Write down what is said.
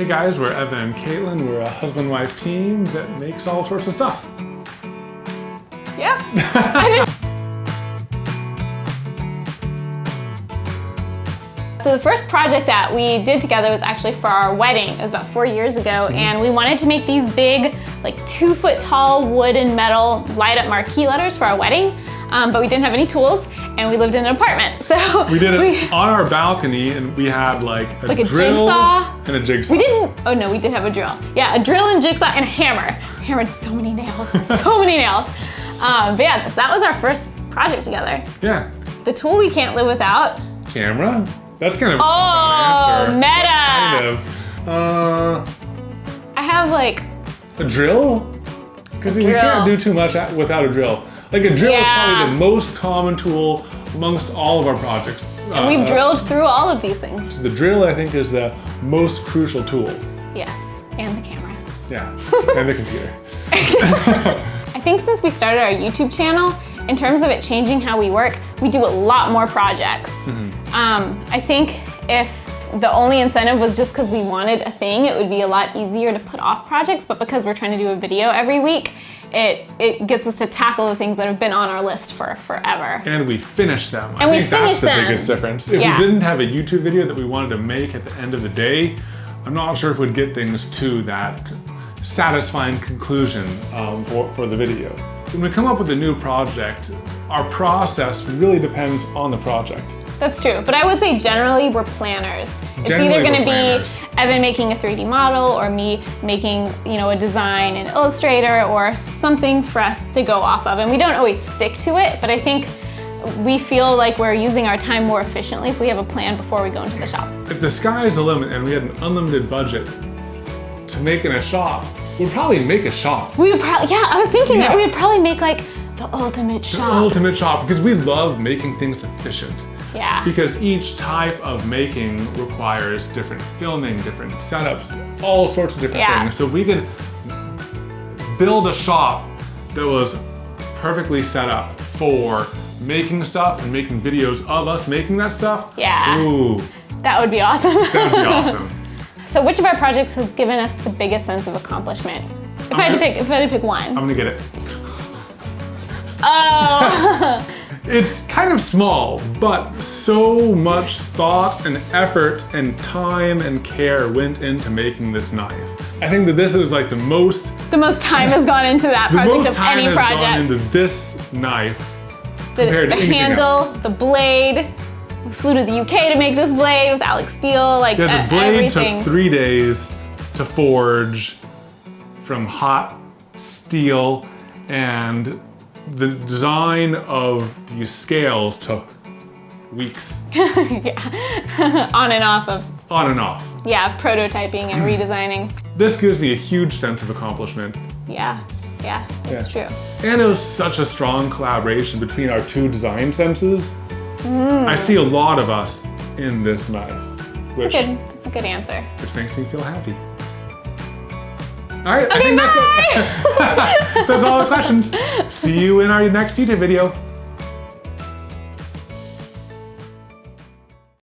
Hey guys, we're Evan and Katelyn. We're a husband-wife team that makes all sorts of stuff. Yeah. So the first project that we did together was actually for our wedding. It was about 4 years ago, and we wanted to make these big, like 2-foot tall wood and metal light-up marquee letters for our wedding, but we didn't have any tools, and we lived in an apartment. So we did it on our balcony, and we had like a drill jigsaw and a jigsaw. We didn't. Oh no, we did have a drill. Yeah, a drill and a jigsaw and a hammer. Hammered so many nails, so many nails. But yeah, so that was our first project together. Yeah. The tool we can't live without. Camera. That's kind of an answer. Meta. Kind of. I have like a drill? Because we can't do too much without a drill. Like a drill is probably the most common tool amongst all of our projects. And we've drilled through all of these things. The drill, I think, is the most crucial tool. Yes, and the camera. Yeah, and the computer. I think since we started our YouTube channel, in terms of it changing how we work, we do a lot more projects. I think if the only incentive was just because we wanted a thing, it would be a lot easier to put off projects, but because we're trying to do a video every week, it gets us to tackle the things that have been on our list for forever. And we finish them. And I think that's the biggest difference. If we didn't have a YouTube video that we wanted to make at the end of the day, I'm not sure if we'd get things to that satisfying conclusion for the video. When we come up with a new project, our process really depends on the project. That's true, but I would say generally we're planners. It's either going to be Evan making a 3D model or me making, a design in Illustrator or something for us to go off of. And we don't always stick to it, but I think we feel like we're using our time more efficiently if we have a plan before we go into the shop. If the sky is the limit and we had an unlimited budget to make in a shop, we'd probably make a shop. We would probably, I was thinking that we would probably make like the ultimate shop. The ultimate shop, because we love making things efficient. Yeah. Because each type of making requires different filming, different setups, all sorts of different things. So if we could build a shop that was perfectly set up for making stuff and making videos of us making that stuff, ooh, that would be awesome. That would be awesome. So which of our projects has given us the biggest sense of accomplishment? If I had to pick one. I'm gonna get it. Oh. It's kind of small, but so much thought and effort and time and care went into making this knife. I think that this is like the most time has gone into that project of any project. The most time has gone into this knife compared to anything handle, else. The blade. We flew to the UK to make this blade with Alex Steel, like the blade everything. Took 3 days to forge from hot steel, and the design of these scales took weeks. On and off of. On and off. Yeah, prototyping and redesigning. This gives me a huge sense of accomplishment. Yeah, that's true. And it was such a strong collaboration between our two design senses. I see a lot of us in this knife. It's a good answer. Which makes me feel happy. All right, okay, I think that's all the questions. See you in our next YouTube video.